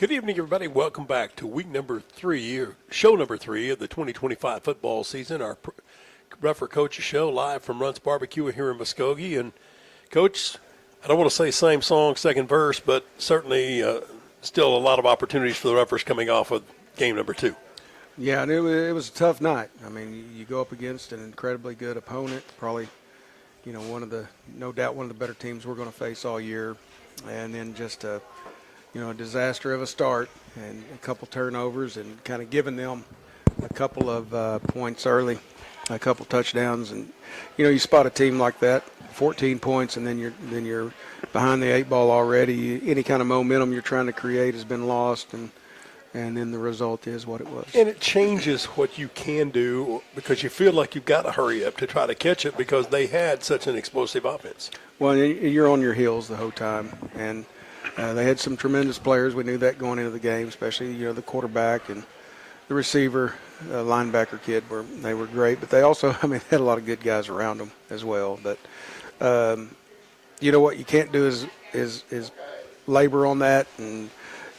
Good evening, everybody. Welcome back to week number 3, or show number 3 of the 2025 football season. Our Rougher Coaches show live from Runts Barbecue here in Muskogee. And, Coach, I don't want to say same song, second verse, but certainly still a lot of opportunities for the Roughers coming off of game number 2. Yeah, and it was a tough night. I mean, you go up against an incredibly good opponent, probably, no doubt one of the better teams we're going to face all year, and then just a disaster of a start and a couple turnovers and kind of giving them a couple of points early, a couple touchdowns, and you spot a team like that, 14 points, and then you're behind the 8 ball already. Any kind of momentum you're trying to create has been lost, and then the result is what it was. And it changes what you can do because you feel like you've got to hurry up to try to catch it because they had such an explosive offense. Well, you're on your heels the whole time, and they had some tremendous players. We knew that going into the game, especially the quarterback and the receiver, linebacker kid. They were great, but they also, had a lot of good guys around them as well. But what you can't do is labor on that and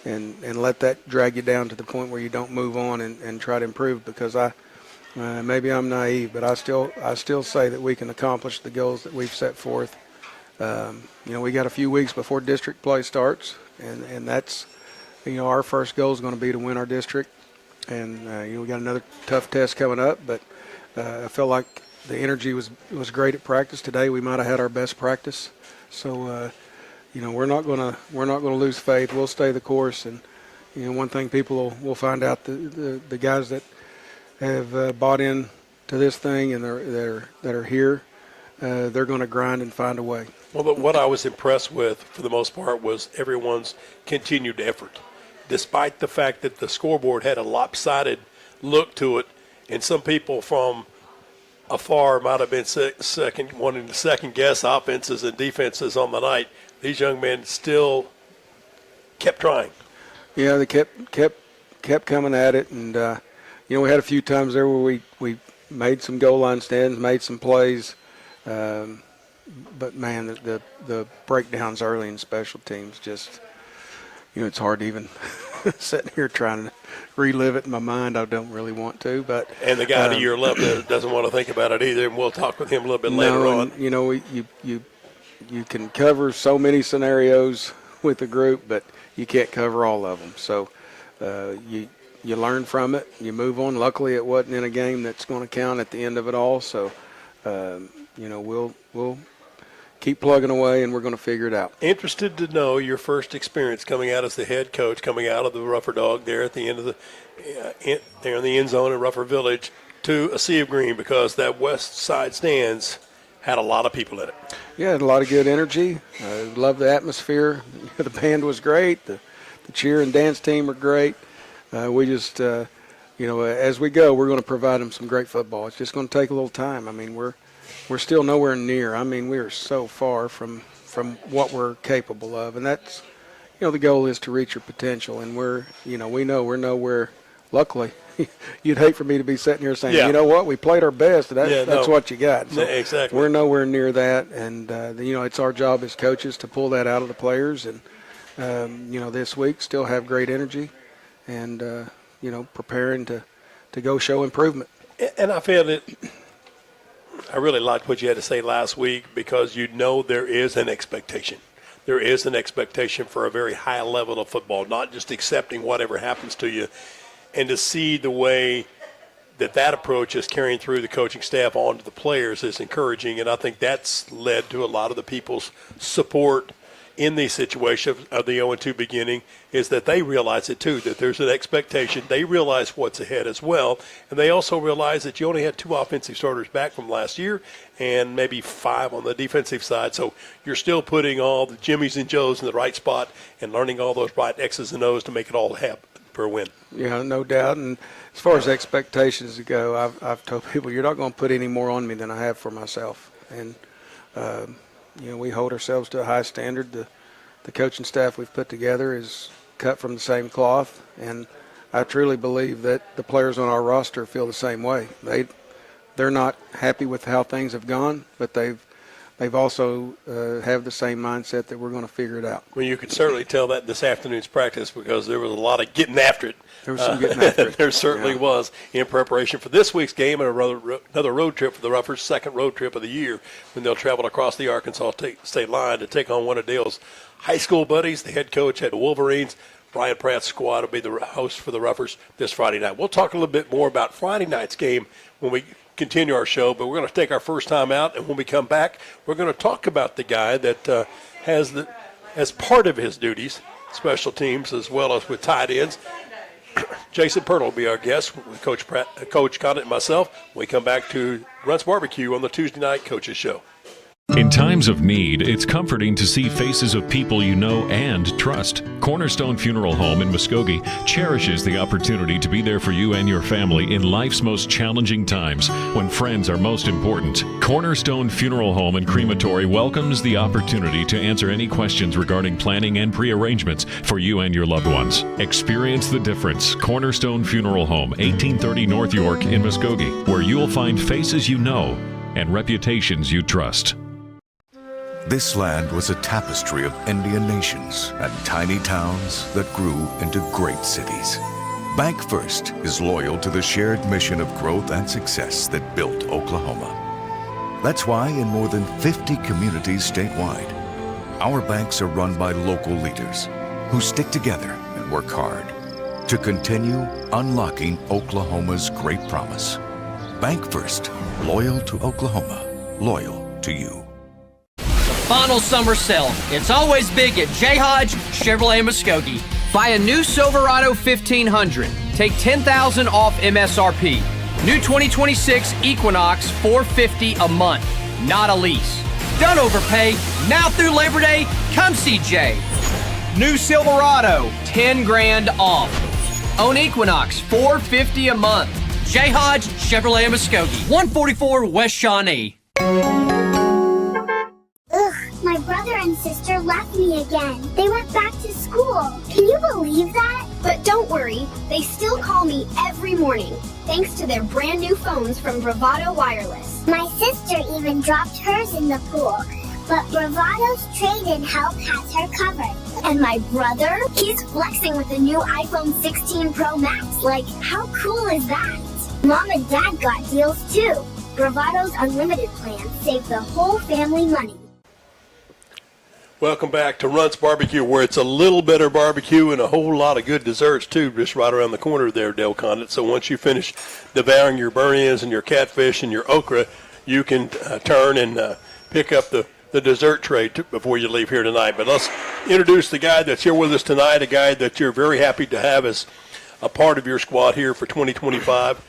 let that drag you down to the point where you don't move on and try to improve. Because maybe I'm naive, but I still say that we can accomplish the goals that we've set forth. We got a few weeks before district play starts, and that's, our first goal is going to be to win our district. And, we got another tough test coming up, but I felt like the energy was great at practice today. We might have had our best practice. So, we're not going to lose faith. We'll stay the course. And, one thing people will find out, the guys that have bought in to this thing and that are here, they're going to grind and find a way. Well, but what I was impressed with, for the most part, was everyone's continued effort. Despite the fact that the scoreboard had a lopsided look to it, and some people from afar might have been wanting to second-guess offenses and defenses on the night, these young men still kept trying. Yeah, they kept coming at it, and we had a few times there where we made some goal line stands, made some plays. But man, the breakdowns early in special teams just, it's hard to even sitting here trying to relive it in my mind. I don't really want to, but and the guy to your left doesn't want to think about it either. And we'll talk with him a little bit later on. You can cover so many scenarios with the group, but you can't cover all of them. So you learn from it, you move on. Luckily, it wasn't in a game that's going to count at the end of it all. So. We'll keep plugging away, and we're going to figure it out. Interested to know your first experience coming out as the head coach, coming out of the Rougher Dog there at the end of there in the end zone in Rougher Village to a sea of green, because that west side stands had a lot of people in it. Yeah, had a lot of good energy. Loved the atmosphere. The band was great. The cheer and dance team were great. We just as we go, we're going to provide them some great football. It's just going to take a little time. We're still nowhere near. we are so far from what we're capable of, and that's, the goal is to reach your potential. And we know we're nowhere. Luckily, you'd hate for me to be sitting here saying, yeah. You know what, we played our best. That's what you got. So exactly. We're nowhere near that, and it's our job as coaches to pull that out of the players. And this week still have great energy, and preparing to go show improvement. And I felt it. I really liked what you had to say last week, because there is an expectation. There is an expectation for a very high level of football, not just accepting whatever happens to you, and to see the way that approach is carrying through the coaching staff onto the players is encouraging. And I think that's led to a lot of the people's support in these situations of the 0-2 beginning, is that they realize it too, that there's an expectation. They realize what's ahead as well, and they also realize that you only had 2 offensive starters back from last year and maybe 5 on the defensive side. So you're still putting all the Jimmies and Joes in the right spot and learning all those right X's and O's to make it all happen for a win. Yeah, no doubt. And as far as expectations go, I've told people, you're not going to put any more on me than I have for myself. And we hold ourselves to a high standard. The coaching staff we've put together is cut from the same cloth, and I truly believe that the players on our roster feel the same way. They're not happy with how things have gone, but they've they've also have the same mindset that we're going to figure it out. Well, you could certainly tell that this afternoon's practice because there was a lot of getting after it. There was some getting after it. There certainly was in preparation for this week's game and another road trip for the Ruffers, second road trip of the year when they'll travel across the Arkansas state line to take on one of Dale's high school buddies. The head coach at the Wolverines, Brian Pratt's squad, will be the host for the Ruffers this Friday night. We'll talk a little bit more about Friday night's game when we continue our show, but we're going to take our first time out, and when we come back, we're going to talk about the guy that has as part of his duties, special teams as well as with tight ends. Jason Pirtle will be our guest with Coach Pratt, Coach Condict, and myself. We come back to Runts Barbecue on the Tuesday Night Coaches Show. In times of need, it's comforting to see faces of people you know and trust. Cornerstone Funeral Home in Muskogee cherishes the opportunity to be there for you and your family in life's most challenging times when friends are most important. Cornerstone Funeral Home and Crematory welcomes the opportunity to answer any questions regarding planning and pre-arrangements for you and your loved ones. Experience the difference. Cornerstone Funeral Home, 1830 North York in Muskogee, where you'll find faces you know and reputations you trust. This land was a tapestry of Indian nations and tiny towns that grew into great cities. Bank First is loyal to the shared mission of growth and success that built Oklahoma. That's why in more than 50 communities statewide, our banks are run by local leaders who stick together and work hard to continue unlocking Oklahoma's great promise. Bank First, loyal to Oklahoma, loyal to you. Final summer sale. It's always big at J. Hodge Chevrolet Muskogee. Buy a new Silverado 1500. Take $10,000 off MSRP. New 2026 Equinox $450 a month, not a lease. Don't overpay. Now through Labor Day, come see Jay. New Silverado, $10,000 off. Own Equinox $450 a month. J. Hodge Chevrolet Muskogee, 144 West Shawnee. My brother and sister left me again. They went back to school. Can you believe that? But don't worry, they still call me every morning, thanks to their brand new phones from Bravado Wireless. My sister even dropped hers in the pool, but Bravado's trade-in help has her covered. And my brother, he's flexing with the new iPhone 16 Pro Max. Like, how cool is that? Mom and Dad got deals too. Bravado's unlimited plan saved the whole family money. Welcome back to Runts Barbecue, where it's a little better barbecue and a whole lot of good desserts, too, just right around the corner there, Dale Condict. So once you finish devouring your burn-ins and your catfish and your okra, you can turn and pick up the dessert tray before you leave here tonight. But let's introduce the guy that's here with us tonight, a guy that you're very happy to have as a part of your squad here for 2025,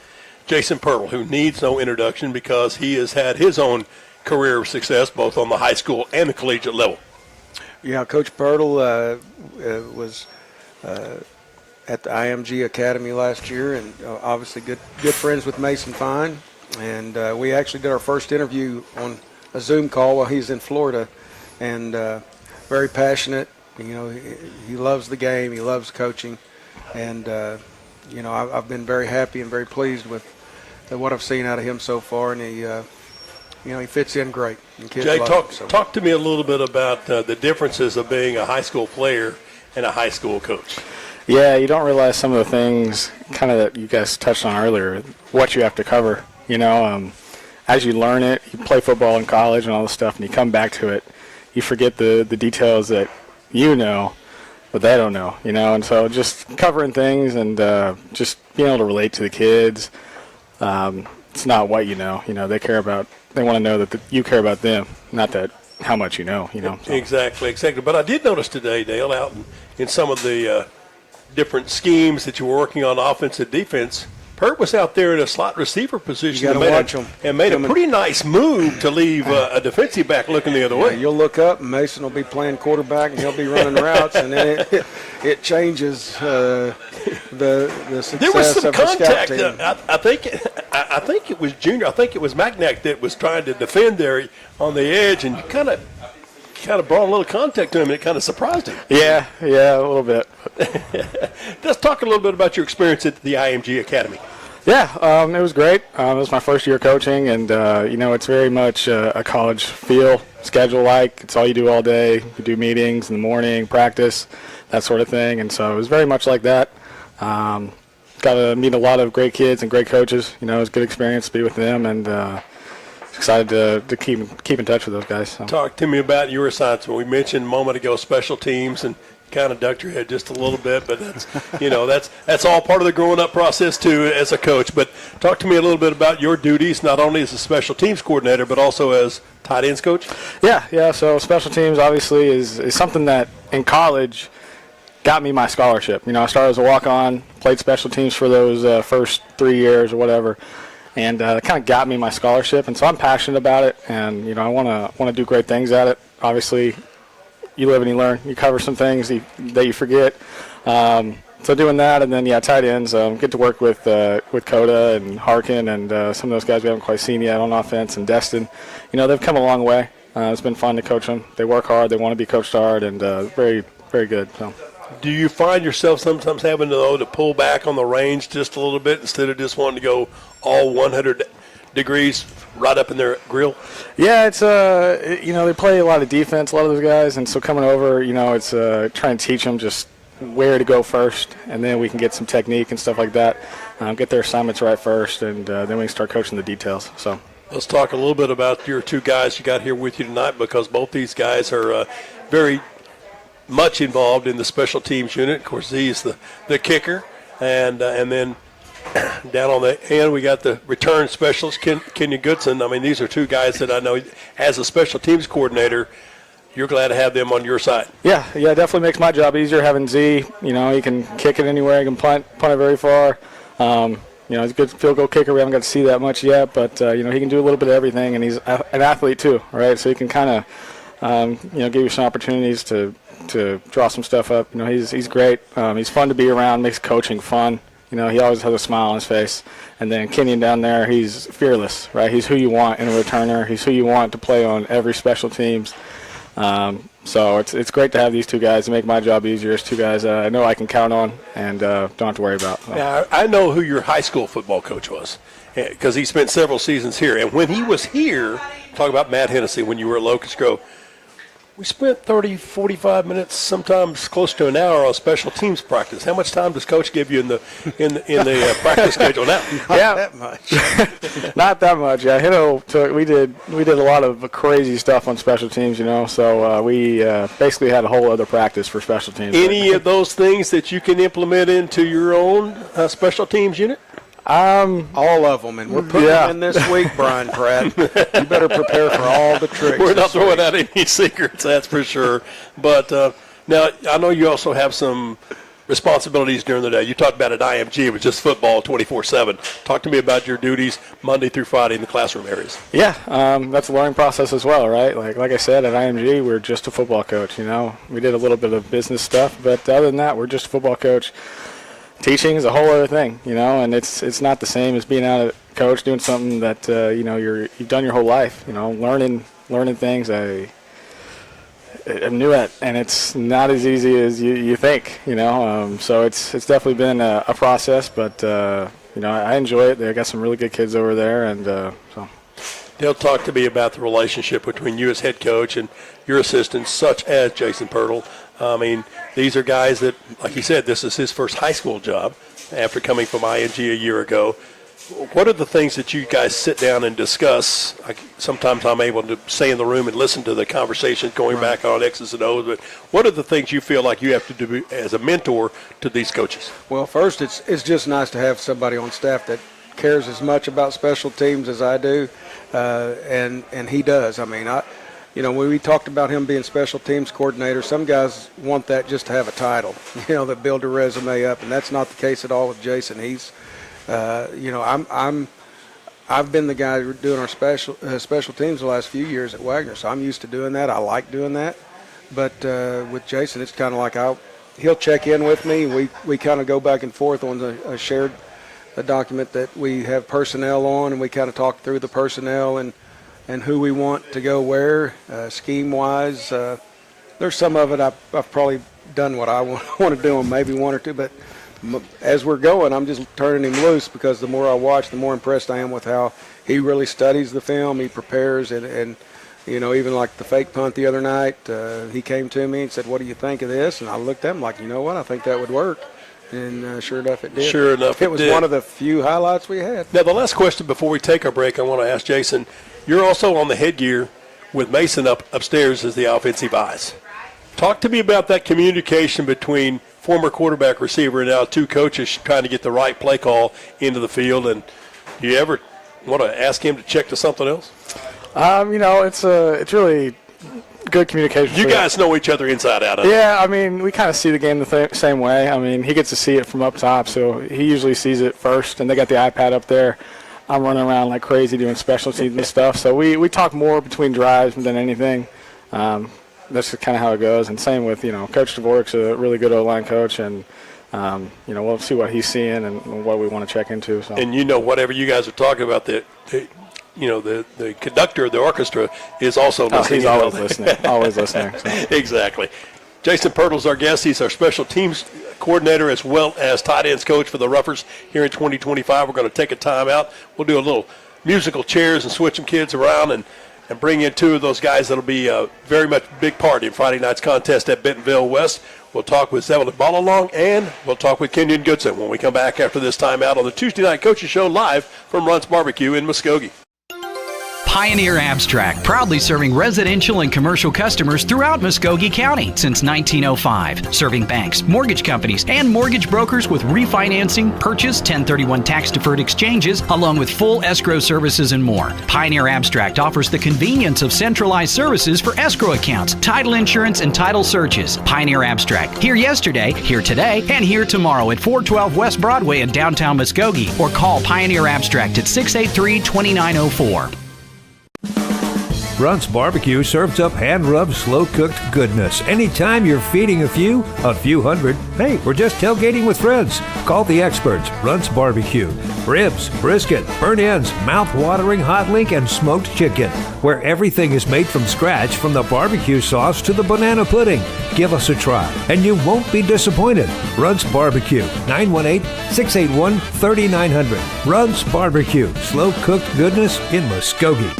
Jason Pirtle, who needs no introduction because he has had his own career of success both on the high school and the collegiate level. Yeah, Coach Pirtle was at the IMG Academy last year, and obviously good friends with Mason Fine. And we actually did our first interview on a Zoom call while he's in Florida, and very passionate. You know, he loves the game, he loves coaching, and you know, I've been very happy and very pleased with what I've seen out of him so far, and he. You know, he fits in great. Jay, talk to me a little bit about the differences of being a high school player and a high school coach. Yeah, you don't realize some of the things kind of that you guys touched on earlier, what you have to cover. You know, as you learn it, you play football in college and all this stuff, and you come back to it, you forget the details that you know, but they don't know, you know. And so just covering things and just being able to relate to the kids, it's not what you know. You know, they want to know that you care about them, not that how much you know. So. Exactly. But I did notice today, Dale, out in some of the different schemes that you were working on offense and defense, Pert was out there in a slot receiver position and made a pretty nice move to leave a defensive back looking the other way. Yeah, you'll look up, and Mason will be playing quarterback, and he'll be running routes, and then it changes the success there was some of the contact. scout team. I think it was Junior. I think it was Magnac that was trying to defend there on the edge, and kind of brought a little contact to him, and it kind of surprised him. Yeah, a little bit. Let's talk a little bit about your experience at the IMG Academy. Yeah, it was great. It was my first year coaching, and it's very much a college feel schedule. Like it's all you do all day. You do meetings in the morning, practice, that sort of thing. And so it was very much like that. Got to meet a lot of great kids and great coaches. It was a good experience to be with them, and excited to keep in touch with those guys. So. Talk to me about your assignments. We mentioned a moment ago special teams, and kind of ducked your head just a little bit, but that's all part of the growing up process too as a coach. But talk to me a little bit about your duties, not only as a special teams coordinator, but also as tight ends coach. Yeah. So special teams obviously is something that in college got me my scholarship. I started as a walk-on, played special teams for those first 3 years or whatever, and it kind of got me my scholarship. And so I'm passionate about it, and I want to do great things at it. Obviously, you live and you learn. You cover some things that you forget. So doing that, and then tight ends. Get to work with Coda and Harkin and some of those guys we haven't quite seen yet on offense, and Destin. They've come a long way. It's been fun to coach them. They work hard. They want to be coached hard, and very, very good. So. Do you find yourself sometimes having to pull back on the range just a little bit instead of just wanting to go all 100 degrees right up in their grill? Yeah, it's they play a lot of defense, a lot of those guys, and so coming over, it's trying to teach them just where to go first, and then we can get some technique and stuff like that, get their assignments right first, and then we can start coaching the details. So let's talk a little bit about your two guys you got here with you tonight, because both these guys are very much involved in the special teams unit. Of course, he's the kicker, and then down on the end, we got the return specialist, Kenya Goodson. I mean, these are two guys that I know, as a special teams coordinator, you're glad to have them on your side. Yeah, it definitely makes my job easier having Z. He can kick it anywhere. He can punt it very far. He's a good field goal kicker. We haven't got to see that much yet, but, he can do a little bit of everything, and he's an athlete too, right? So he can kind of, give you some opportunities to draw some stuff up. He's great. He's fun to be around, makes coaching fun. He always has a smile on his face. And then Kenyon down there, he's fearless, right? He's who you want in a returner. He's who you want to play on every special teams. So it's great to have these two guys to make my job easier. It's two guys I know I can count on and don't have to worry about. So. Now, I know who your high school football coach was, because he spent several seasons here. And when he was here, talk about Matt Hennessy when you were at Locust Grove, we spent 30, 45 minutes, sometimes close to an hour on special teams practice. How much time does Coach give you in the practice schedule now? Not that much. Not that much. Yeah, we did a lot of crazy stuff on special teams. So we basically had a whole other practice for special teams. Any of those things that you can implement into your own special teams unit? All of them, and we're putting them in this week, Brian Pratt. You better prepare for all the tricks. We're not throwing out any secrets, that's for sure. But now, I know you also have some responsibilities during the day. You talked about at IMG, it was just football 24/7. Talk to me about your duties Monday through Friday in the classroom areas. Yeah, that's a learning process as well, right? Like I said, at IMG, we're just a football coach. We did a little bit of business stuff, but other than that, we're just a football coach. Teaching is a whole other thing, and it's not the same as being out at coach doing something that you've done your whole life. Learning things I'm new at, and it's not as easy as you think. So it's definitely been a process, but I enjoy it. They got some really good kids over there, and so. They'll talk to me about the relationship between you as head coach and your assistants, such as Jason Pirtle. I mean, these are guys that, like you said, this is his first high school job after coming from ING a year ago. What are the things that you guys sit down and discuss? Sometimes I'm able to stay in the room and listen to the conversations going back on X's and O's, but what are the things you feel like you have to do as a mentor to these coaches? Well, first, it's just nice to have somebody on staff that cares as much about special teams as I do, and he does. I mean, when we talked about him being special teams coordinator, some guys want that just to have a title, that build a resume up, and that's not the case at all with Jason. He's, I've been the guy doing our special teams the last few years at Wagner, so I'm used to doing that. I like doing that, but with Jason, it's kind of like he'll check in with me. We kind of go back and forth on a shared document that we have personnel on, and we kind of talk through the personnel and who we want to go where, scheme-wise. There's some of it I've probably done what I want to do on maybe one or two, but as we're going, I'm just turning him loose because the more I watch, the more impressed I am with how he really studies the film. He prepares, and even like the fake punt the other night, he came to me and said, "What do you think of this?" And I looked at him like, you know what, I think that would work. And sure enough, it did. Sure enough, it was did. one of the few highlights we had. Now, the last question before we take our break, I want to ask Jason, you're also on the headgear with Mason upstairs as the offensive eyes. Talk to me about that communication between former quarterback receiver and now two coaches trying to get the right play call into the field. And do you ever want to ask him to check to something else? It's really good communication. You guys know each other inside out. Yeah, I mean, we kind of see the game the same way. I mean, he gets to see it from up top, so he usually sees it first, and they got the iPad up there. I'm running around like crazy doing special teams and stuff, so we talk more between drives than anything. That's just kind of how it goes, and same with, Coach Dvork's a really good O-line coach, and, we'll see what he's seeing and what we want to check into. So. And whatever you guys are talking about, the conductor of the orchestra is also listening. He's always listening. Always listening. So. Exactly. Jason Pirtle's our guest. He's our special teams coordinator as well as tight ends coach for the Roughers here in 2025. We're going to take a time out. We'll do a little musical chairs and switch some kids around and bring in two of those guys that'll be very much a big part in Friday night's contest at Bentonville West. We'll talk with Zevalin Ballalong, and we'll talk with Kenyon Goodson when we come back after this timeout on the Tuesday Night Coaches Show live from Runts Barbecue in Muskogee. Pioneer Abstract, proudly serving residential and commercial customers throughout Muskogee County since 1905, serving banks, mortgage companies, and mortgage brokers with refinancing, purchase, 1031 tax-deferred exchanges, along with full escrow services and more. Pioneer Abstract offers the convenience of centralized services for escrow accounts, title insurance, and title searches. Pioneer Abstract, here yesterday, here today, and here tomorrow at 412 West Broadway in downtown Muskogee, or call Pioneer Abstract at 683-2904. Runts Barbecue serves up hand-rubbed, slow-cooked goodness. Anytime you're feeding a few hundred, hey, we're just tailgating with friends. Call the experts, Runts Barbecue. Ribs, brisket, burnt ends, mouth-watering hot link, and smoked chicken, where everything is made from scratch from the barbecue sauce to the banana pudding. Give us a try, and you won't be disappointed. Runts Barbecue, 918-681-3900. Runts Barbecue, slow-cooked goodness in Muskogee.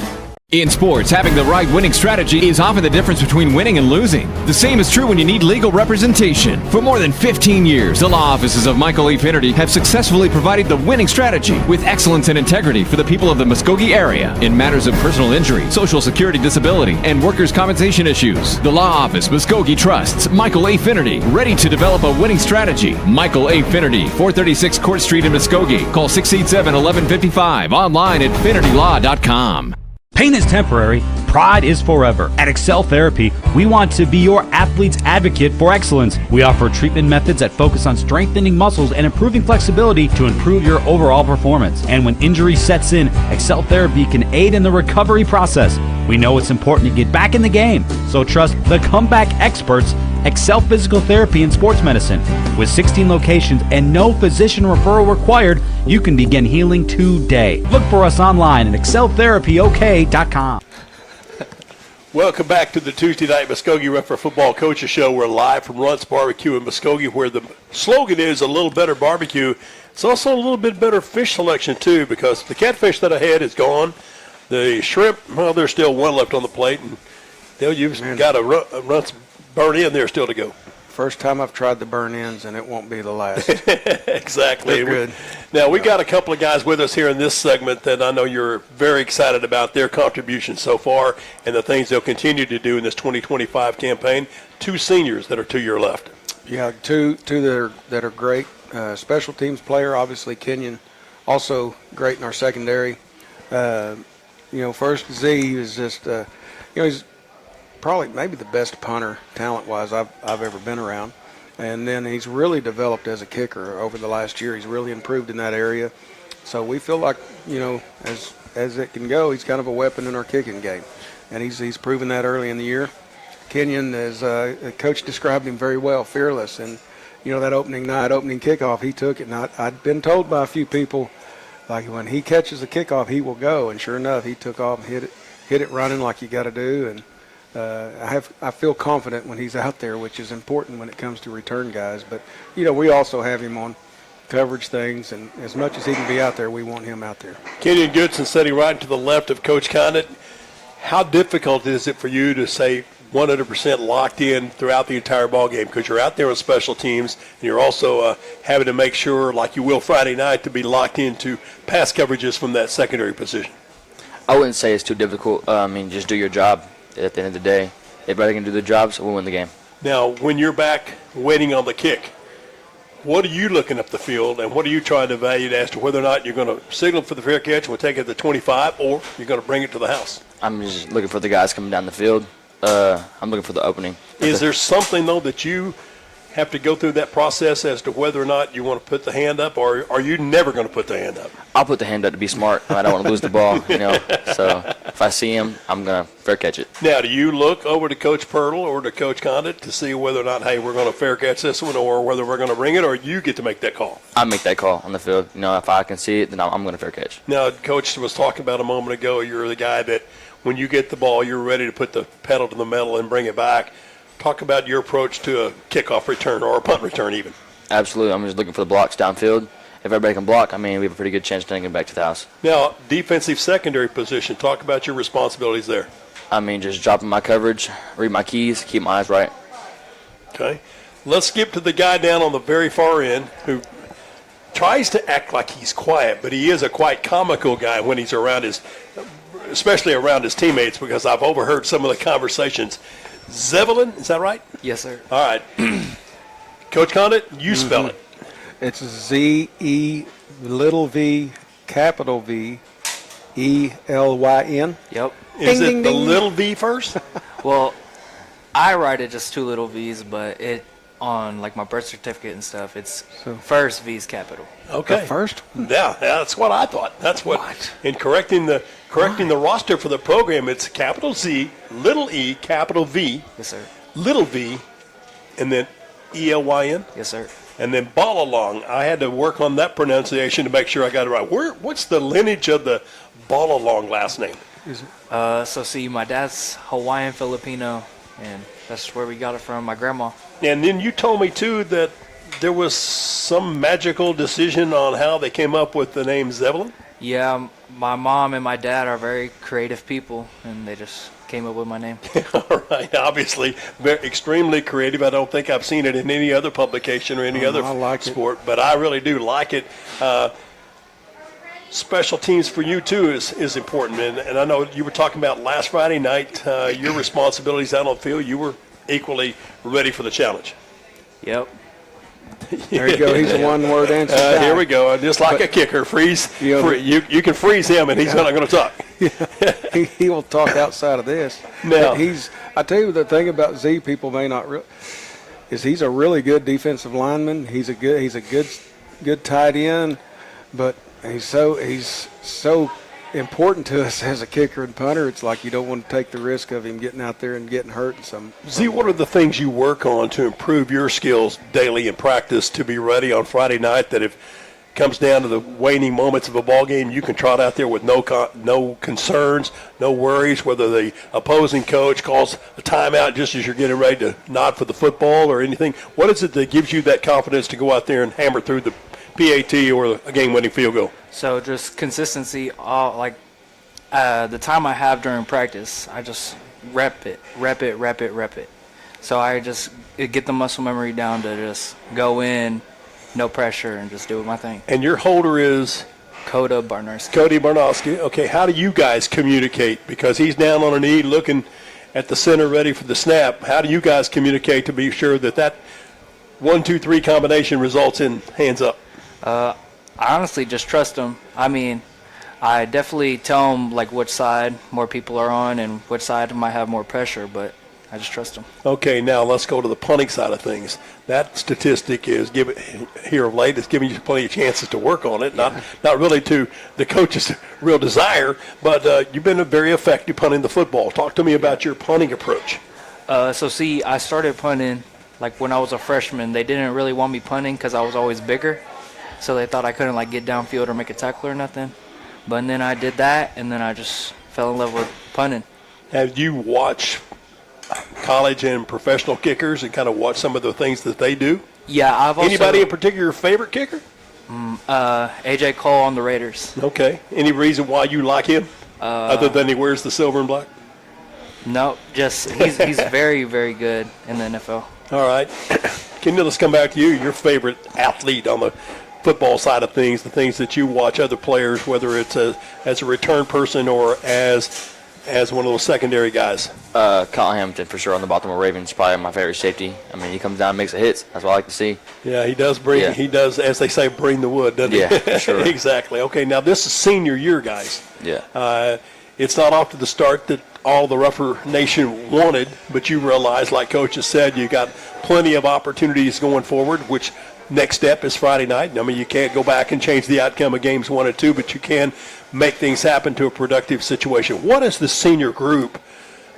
In sports, having the right winning strategy is often the difference between winning and losing. The same is true when you need legal representation. For more than 15 years, the law offices of Michael A. Finnerty have successfully provided the winning strategy with excellence and integrity for the people of the Muskogee area in matters of personal injury, social security disability, and workers' compensation issues. The law office Muskogee trusts Michael A. Finnerty, ready to develop a winning strategy. Michael A. Finnerty, 436 Court Street in Muskogee. Call 687-1155. Online at finnertylaw.com. Pain is temporary, pride is forever. At Excel Therapy, we want to be your athlete's advocate for excellence. We offer treatment methods that focus on strengthening muscles and improving flexibility to improve your overall performance. And when injury sets in, Excel Therapy can aid in the recovery process. We know it's important to get back in the game, so trust the comeback experts, Excel Physical Therapy and Sports Medicine. With 16 locations and no physician referral required, you can begin healing today. Look for us online at exceltherapyok.com. Welcome back to the Tuesday Night Muskogee Rougher Football Coaches Show. We're live from Runts Barbecue in Muskogee, where the slogan is a little better barbecue. It's also a little bit better fish selection, too, because the catfish that I had is gone. The shrimp, well, there's still one left on the plate, and you've got a Runts burn in there still to go. First time I've tried the burn ends, and it won't be the last. Exactly. They're good. Now, we got a couple of guys with us here in this segment that I know you're very excited about their contributions so far and the things they'll continue to do in this 2025 campaign. Two seniors that are 2 years left. Yeah, two that are great. Special teams player, obviously Kenyon, also great in our secondary. First Z is just, he's probably maybe the best punter talent-wise I've ever been around. And then he's really developed as a kicker over the last year. He's really improved in that area. So we feel like, as it can go, he's kind of a weapon in our kicking game. And he's proven that early in the year. Kenyon, as Coach described him very well, fearless. And, that opening kickoff, he took it. And I'd been told by a few people, like when he catches a kickoff, he will go. And sure enough, he took off and hit it running like you got to do. And I feel confident when he's out there, which is important when it comes to return guys. But we also have him on coverage things, and as much as he can be out there, we want him out there. Kenyon Goodson sitting right to the left of Coach Condict. How difficult is it for you to say 100% locked in throughout the entire ball game? Because you're out there on special teams, and you're also having to make sure, like you will Friday night, to be locked into pass coverages from that secondary position. I wouldn't say it's too difficult. Just do your job. At the end of the day, everybody can do their jobs, so we'll win the game. Now, when you're back waiting on the kick, what are you looking up the field, and what are you trying to evaluate as to whether or not you're going to signal for the fair catch and we'll take it to 25, or you're going to bring it to the house? I'm just looking for the guys coming down the field. I'm looking for the opening. Is there something, though, that you have to go through that process as to whether or not you want to put the hand up, or are you never going to put the hand up? I'll put the hand up to be smart. I don't want to lose the ball, So if I see him, I'm going to fair catch it. Now, do you look over to Coach Pirtle or to Coach Condict to see whether or not, hey, we're going to fair catch this one, or whether we're going to bring it, or you get to make that call? I make that call on the field. If I can see it, then I'm going to fair catch. Now, Coach was talking about a moment ago, you're the guy that when you get the ball, you're ready to put the pedal to the metal and bring it back. Talk about your approach to a kickoff return or a punt return even. Absolutely. I'm just looking for the blocks downfield. If everybody can block, we have a pretty good chance of taking it back to the house. Now, defensive secondary position, talk about your responsibilities there. Just dropping my coverage, read my keys, keep my eyes right. Okay. Let's skip to the guy down on the very far end who tries to act like he's quiet, but he is a quite comical guy when he's around especially around his teammates, because I've overheard some of the conversations. Zeppelin, is that right? Yes, sir. All right. Coach Condict, you spell it. It's Z-E, little v, capital V, E-L-Y-N. Yep. Is Ding, it ding, the ding. little V first? Well, I write it just 2 little V's, but it on like my birth certificate and stuff, it's first V's capital. Okay. The first? Yeah, that's what I thought. That's what. In correcting the roster for the program, it's capital Z, little E, capital V, Yes, sir. little V, and then E-L-Y-N. Yes, sir. And then ball along. I had to work on that pronunciation to make sure I got it right. What's the lineage of the ball along last name? My dad's Hawaiian Filipino, and that's where we got it from. My grandma. And then you told me too that there was some magical decision on how they came up with the name Zeppelin. Yeah, my mom and my dad are very creative people, and they just came up with my name. All right, obviously, extremely creative. I don't think I've seen it in any other publication or any other sport, but I really do like it. Special teams for you, too, is important. And I know you were talking about last Friday night, your responsibilities out on the field. You were equally ready for the challenge. Yep. There you go. He's a one-word answer guy. Here we go. Just like a kicker, freeze. You can freeze him, and he's not going to talk. He will talk outside of this. Now, I tell you, the thing about Z, people may not is he's a really good defensive lineman. He's a good tight end, but he's so important to us as a kicker and punter. It's like you don't want to take the risk of him getting out there and getting hurt. Z, what are the things you work on to improve your skills daily in practice to be ready on Friday night, that if it comes down to the waning moments of a ball game, you can trot out there with no concerns, no worries, whether the opposing coach calls a timeout just as you're getting ready to nod for the football or anything? What is it that gives you that confidence to go out there and hammer through the PAT or a game-winning field goal? So just consistency. The time I have during practice, I just rep it. So I just get the muscle memory down to just go in, no pressure, and just do my thing. And your holder is? Cody Barnowski. Cody Barnowski. Okay, how do you guys communicate? Because he's down on a knee looking at the center ready for the snap. How do you guys communicate to be sure that 1-2-3 combination results in hands up? I honestly just trust him. I definitely tell him which side more people are on and which side might have more pressure, but I just trust him. Okay, now let's go to the punting side of things. That statistic is here of late. It's giving you plenty of chances to work on it. Not really to the coach's real desire, but you've been very effective punting the football. Talk to me about your punting approach. I started punting when I was a freshman. They didn't really want me punting because I was always bigger. So they thought I couldn't get downfield or make a tackle or nothing. But then I did that, and then I just fell in love with punting. Have you watched college and professional kickers and kind of watch some of the things that they do? Yeah, I've also. Anybody in particular favorite kicker? AJ Cole on the Raiders. Okay. Any reason why you like him other than he wears the silver and black? No, just he's very, very good in the NFL. All right. Kenny, let's come back to you. Your favorite athlete on the football side of things, the things that you watch other players, whether it's as a return person or as one of those secondary guys. Kyle Hamilton for sure on the Baltimore Ravens, probably my favorite safety. I mean, he comes down and makes the hits. That's what I like to see. Yeah, he does he does, as they say, bring the wood, doesn't he? Yeah, for sure. Exactly. Okay, now this is senior year, guys. Yeah. It's not off to the start that all the Rougher Nation wanted, but you realize, like Coach has said, you got plenty of opportunities going forward, which next step is Friday night. I mean, you can't go back and change the outcome of games 1 and 2, but you can make things happen to a productive situation. What is the senior group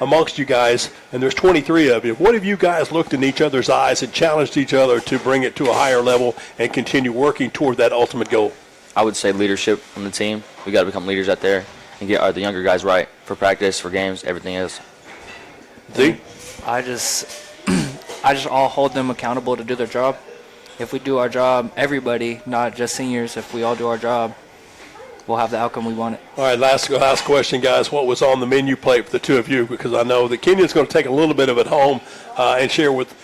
amongst you guys, and there's 23 of you, what have you guys looked in each other's eyes and challenged each other to bring it to a higher level and continue working toward that ultimate goal? I would say leadership on the team. We got to become leaders out there and get the younger guys right for practice, for games, everything else. Z? I just all hold them accountable to do their job. If we do our job, everybody, not just seniors, if we all do our job, we'll have the outcome we wanted. All right, last question, guys. What was on the menu plate for the two of you? Because I know that Kenyan's going to take a little bit of it home and share with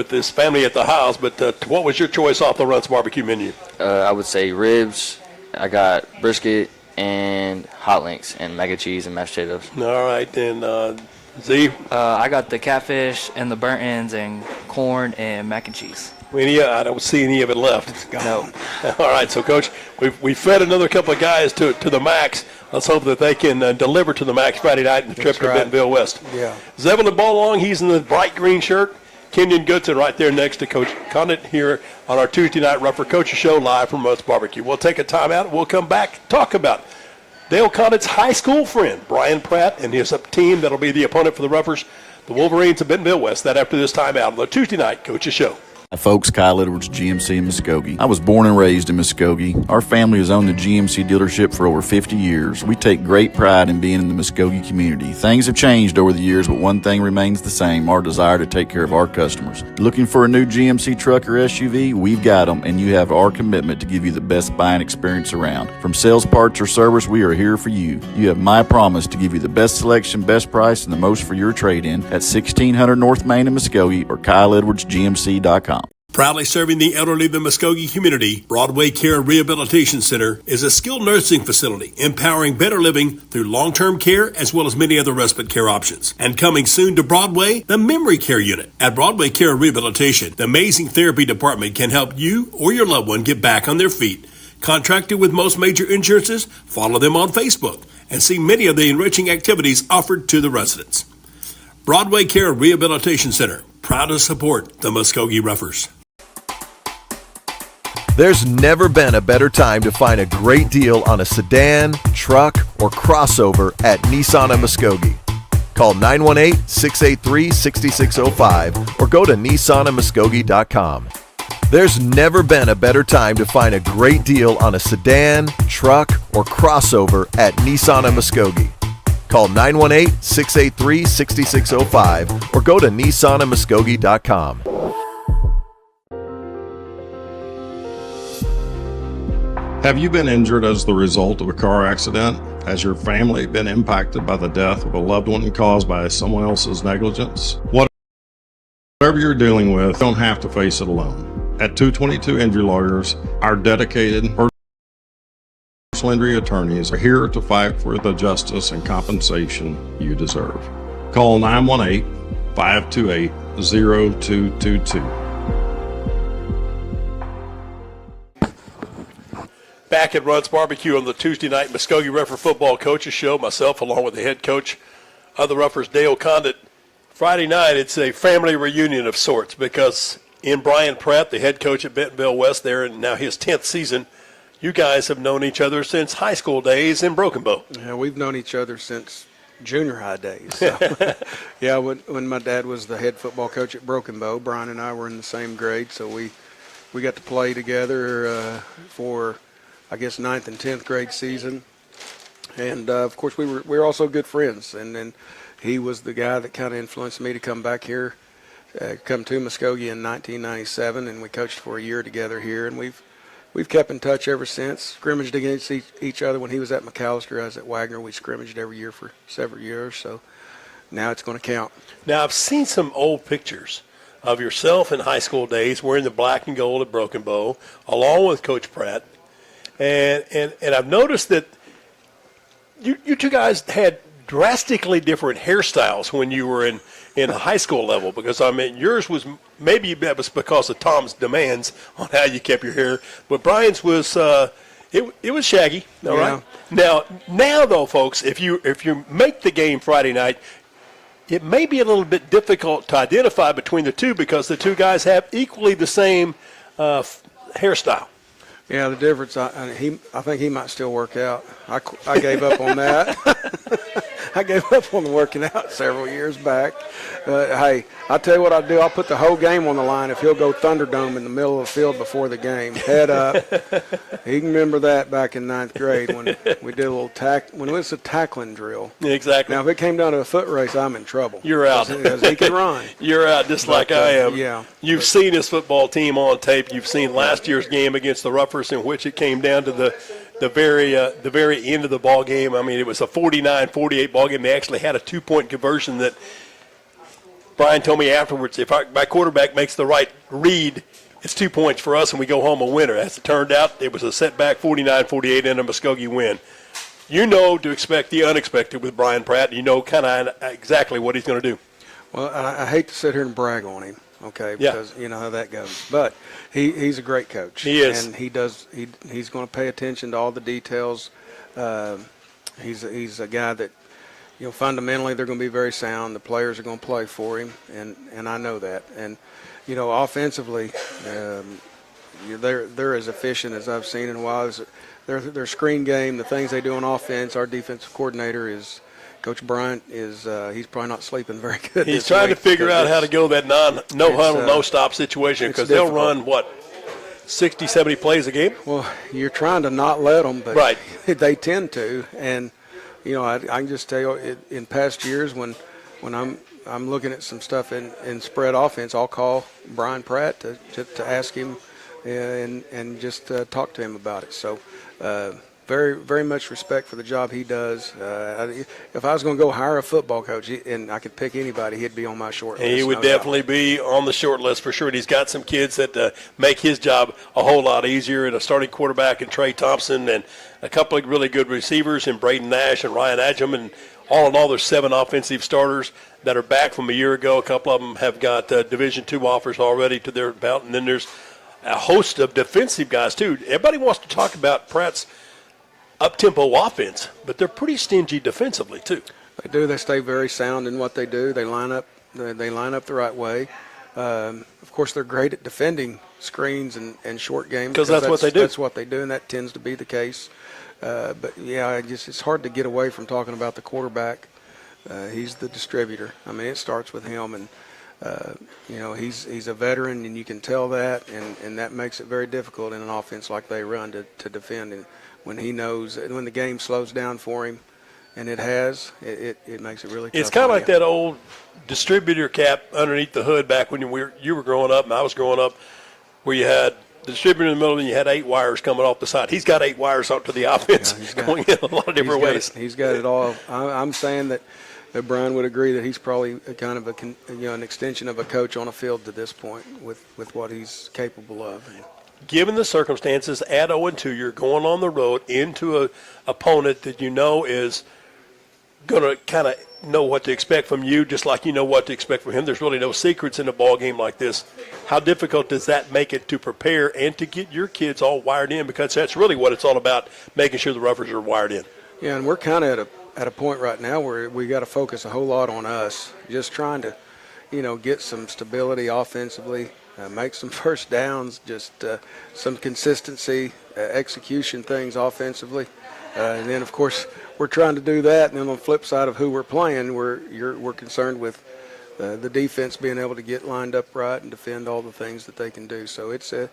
his family at the house. But what was your choice off the Runts barbecue menu? I would say ribs. I got brisket and hot links and mac and cheese and mashed potatoes. All right, and Z? I got the catfish and the burnt ends and corn and mac and cheese. I don't see any of it left. No. All right, so Coach, we fed another couple of guys to the max. Let's hope that they can deliver to the max Friday night in the trip to Bentonville West. Yeah. Zebulon Ballong, he's in the bright green shirt. Kenyon Goodson right there next to Coach Condict here on our Tuesday night Rougher Coaches Show live from Runts Barbecue. We'll take a timeout. We'll come back talk about Dale Condit's high school friend, Brian Pratt, and his team that'll be the opponent for the Roughers, the Wolverines of Bentonville West. That after this timeout on the Tuesday night Coaches Show. Hi folks, Kyle Edwards, GMC in Muskogee. I was born and raised in Muskogee. Our family has owned the GMC dealership for over 50 years. We take great pride in being in the Muskogee community. Things have changed over the years, but one thing remains the same, our desire to take care of our customers. Looking for a new GMC truck or SUV? We've got them, and you have our commitment to give you the best buying experience around. From sales, parts, or service, we are here for you. You have my promise to give you the best selection, best price, and the most for your trade-in at 1600 North Main in Muskogee or KyleEdwardsGMC.com. Proudly serving the elderly of the Muskogee community, Broadway Care and Rehabilitation Center is a skilled nursing facility empowering better living through long-term care as well as many other respite care options. And coming soon to Broadway, the Memory Care Unit. At Broadway Care and Rehabilitation, the amazing therapy department can help you or your loved one get back on their feet. Contracted with most major insurances, follow them on Facebook and see many of the enriching activities offered to the residents. Broadway Care and Rehabilitation Center, proud to support the Muskogee Roughers. There's never been a better time to find a great deal on a sedan, truck, or crossover at Nissan of Muskogee. Call 918-683-6605 or go to nissanofmuskogee.com. There's never been a better time to find a great deal on a sedan, truck, or crossover at Nissan of Muskogee. Call 918-683-6605 or go to nissanofmuskogee.com. Have you been injured as the result of a car accident? Has your family been impacted by the death of a loved one caused by someone else's negligence? Whatever you're dealing with, you don't have to face it alone. At 222 Injury Lawyers, our dedicated personal injury attorneys are here to fight for the justice and compensation you deserve. Call 918-528-0222. Back at Runts Barbecue on the Tuesday night Muskogee Rougher Football Coaches Show, myself along with the head coach of the Roughers, Dale Condict. Friday night, it's a family reunion of sorts because in Brian Pratt, the head coach at Bentonville West there, and now his 10th season, you guys have known each other since high school days in Broken Bow. Yeah, we've known each other since junior high days. So. Yeah, when my dad was the head football coach at Broken Bow, Brian and I were in the same grade, so we got to play together for, I guess, 9th and 10th grade season. And, of course, we were also good friends. And then he was the guy that kind of influenced me to come back here, come to Muskogee in 1997, and we coached for a year together here. And we've we've kept in touch ever since. Scrimmaged against each other when he was at McAllister. I was at Wagner. We scrimmaged every year for several years. So now it's going to count. Now, I've seen some old pictures of yourself in high school days wearing the black and gold at Broken Bow, along with Coach Pratt. And I've noticed that you two guys had drastically different hairstyles when you were in the high school level, because, I mean, yours was maybe that was because of Tom's demands on how you kept your hair, but Brian's was it was shaggy, all right? Now though, folks, if you make the game Friday night, it may be a little bit difficult to identify between the two because the two guys have equally the same hairstyle. Yeah, the difference, I think he might still work out. I gave up on that. I gave up on the working out several years back. Hey, I'll tell you what I'll do. I'll put the whole game on the line if he'll go Thunderdome in the middle of the field before the game. Head up. He can remember that back in 9th grade when we did a little when it was a tackling drill. Exactly. Now, if it came down to a foot race, I'm in trouble. You're out. Because he can run. You're out just like I am. Yeah. You've seen his football team on tape. You've seen last year's game against the Ruffers, in which it came down to the very end of the ball game. I mean, it was a 49-48 ball game. They actually had a 2-point conversion that Brian told me afterwards, if my quarterback makes the right read, it's 2 points for us and we go home a winner. As it turned out, it was a setback 49-48 and a Muskogee win. You know to expect the unexpected with Brian Pratt. You know kind of exactly what he's going to do. Well, I hate to sit here and brag on him, okay, because you know how that goes. But he's a great coach. He is. And he's going to pay attention to all the details. He's a guy that, you know, fundamentally they're going to be very sound. The players are going to play for him, and I know that. And, you know, offensively, they're as efficient as I've seen in a while. Their screen game, the things they do on offense, our defensive coordinator is – Coach Bryant is he's probably not sleeping very good. He's trying to figure out how to go that no huddle, no stop situation, because they'll run, 60, 70 plays a game? Well, you're trying to not let them, but right. They tend to. And, you know, I can just tell you, in past years when I'm looking at some stuff in spread offense, I'll call Brian Pratt to ask him and just talk to him about it. So, very, very much respect for the job he does. If I was going to go hire a football coach, and I could pick anybody, he'd be on my short list. He would definitely be on the short list for sure. And he's got some kids that make his job a whole lot easier, and a starting quarterback in Trey Thompson, and a couple of really good receivers in Braden Nash and Ryan Adjum. And all in all, there's 7 offensive starters that are back from a year ago. A couple of them have got Division II offers already to their belt. And then there's a host of defensive guys, too. Everybody wants to talk about Pratt's up-tempo offense, but they're pretty stingy defensively too. They do. They stay very sound in what they do. They line up. They line up the right way. Of course, they're great at defending screens and short games because that's what they do. That's what they do, and that tends to be the case. But yeah, it's hard to get away from talking about the quarterback. He's the distributor. I mean, it starts with him, and you know, he's a veteran, and you can tell that, and that makes it very difficult in an offense like they run to defend. And when he knows, and when the game slows down for him, and it makes it really tough. It's kind of like that old distributor cap underneath the hood back when you were growing up and I was growing up, where you had the distributor in the middle and you had 8 wires coming off the side. He's got 8 wires up to the offense, going in a lot of different ways. He's got it all. I'm saying that Brian would agree that he's probably a kind of an extension of a coach on a field to this point with what he's capable of. Given the circumstances, at 0-2, you're going on the road into an opponent that you know is going to kind of know what to expect from you, just like you know what to expect from him. There's really no secrets in a ball game like this. How difficult does that make it to prepare and to get your kids all wired in? Because that's really what it's all about, making sure the Ruffers are wired in. Yeah, and we're kind of at a point right now where we got to focus a whole lot on us, just trying to, you know, get some stability offensively. Make some first downs, just some consistency, execution things offensively. And then, of course, we're trying to do that. And then on the flip side of who we're playing, we're concerned with the defense being able to get lined up right and defend all the things that they can do. So it's a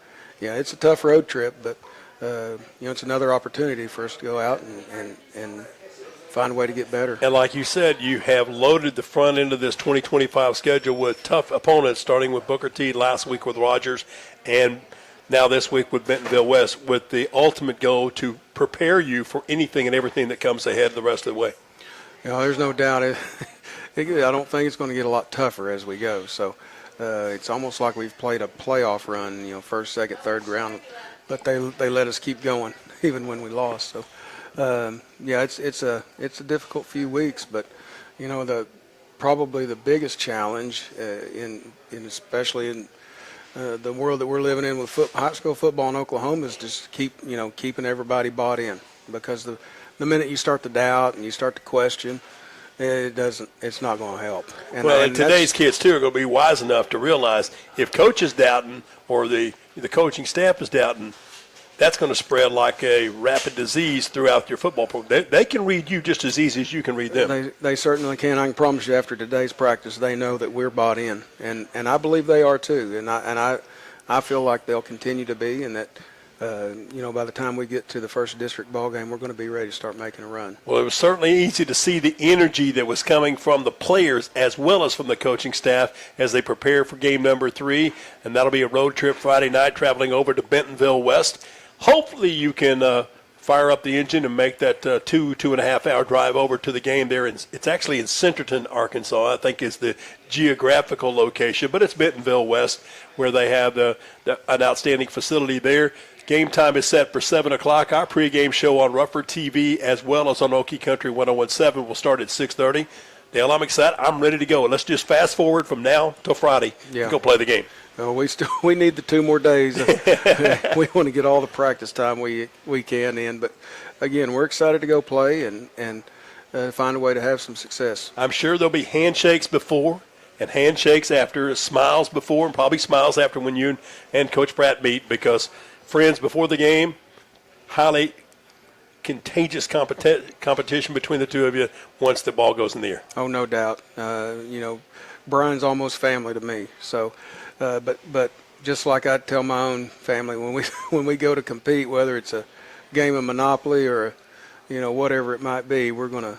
tough road trip, but, you know, it's another opportunity for us to go out and find a way to get better. And like you said, you have loaded the front end of this 2025 schedule with tough opponents, starting with Booker T last week with Rogers, and now this week with Bentonville West, with the ultimate goal to prepare you for anything and everything that comes ahead the rest of the way. There's no doubt. I don't think it's going to get a lot tougher as we go. So it's almost like we've played a playoff run, first, second, third round, but they let us keep going even when we lost. So it's a difficult few weeks, but probably the biggest challenge especially in the world that we're living in with high school football in Oklahoma is just keeping everybody bought in, because the minute you start to doubt and you start to question, it's not going to help. And today's kids too are going to be wise enough to realize if coach is doubting or the coaching staff is doubting, that's going to spread like a rapid disease throughout your football program. They can read you just as easy as you can read them. They certainly can. I can promise you after today's practice, they know that we're bought in, and I believe they are too. And I feel like they'll continue to be, and that by the time we get to the first district ball game, we're going to be ready to start making a run. Well, it was certainly easy to see the energy that was coming from the players as well as from the coaching staff as they prepare for game number 3, and that'll be a road trip Friday night traveling over to Bentonville West. Hopefully you can fire up the engine and make that 2.5 hour drive over to the game there. It's actually in Centerton, Arkansas, I think is the geographical location, but it's Bentonville West where they have an outstanding facility there. Game time is set for 7 o'clock. Our pregame show on Rufford TV as well as on Okie Country 101.7 will start at 6:30. Dale, I'm excited. I'm ready to go. Let's just fast forward from now till Friday and go play the game. We need the 2 more days. We want to get all the practice time we can in. But, again, we're excited to go play and find a way to have some success. I'm sure there'll be handshakes before and handshakes after, smiles before and probably smiles after when you and Coach Pratt meet, because friends before the game, highly contagious competition between the two of you once the ball goes in the air. Oh, no doubt. Brian's almost family to me. So, but just like I tell my own family when we go to compete, whether it's a game of Monopoly or whatever it might be, we're gonna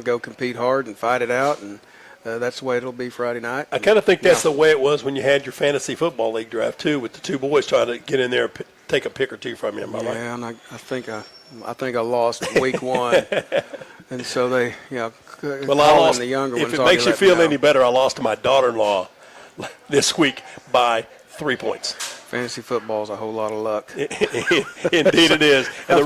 go compete hard and fight it out, and that's the way it'll be Friday night. I kind of think that's the way it was when you had your fantasy football league draft too, with the 2 boys trying to get in there and take a pick or 2 from you. Am I right? Yeah, and I think I lost week 1, and so they Well, I lost. The younger if ones it makes you feel any better, I lost to my daughter-in-law this week by 3 points. Fantasy football is a whole lot of luck. Inded it is. And the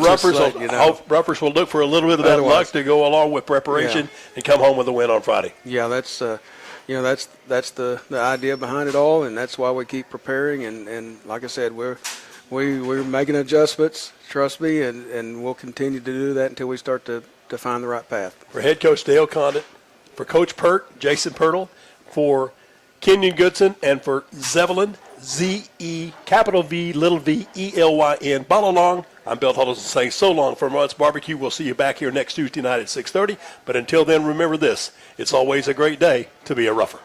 Ruffers will look for a little bit of that luck to go along with preparation and come home with a win on Friday. Yeah, that's that's the idea behind it all, and that's why we keep preparing. And like I said, we're making adjustments. Trust me, and we'll continue to do that until we start to find the right path. For head coach Dale Condict, for Coach Pert, Jason Pirtle, for Kenyon Goodson, and for Zevelin, Z-E, capital V, little v, E-L-Y-N, Balalong, I'm Bill Huddleston saying so long from Runts Barbecue. We'll see you back here next Tuesday night at 6:30. But until then, remember this, it's always a great day to be a Ruffer.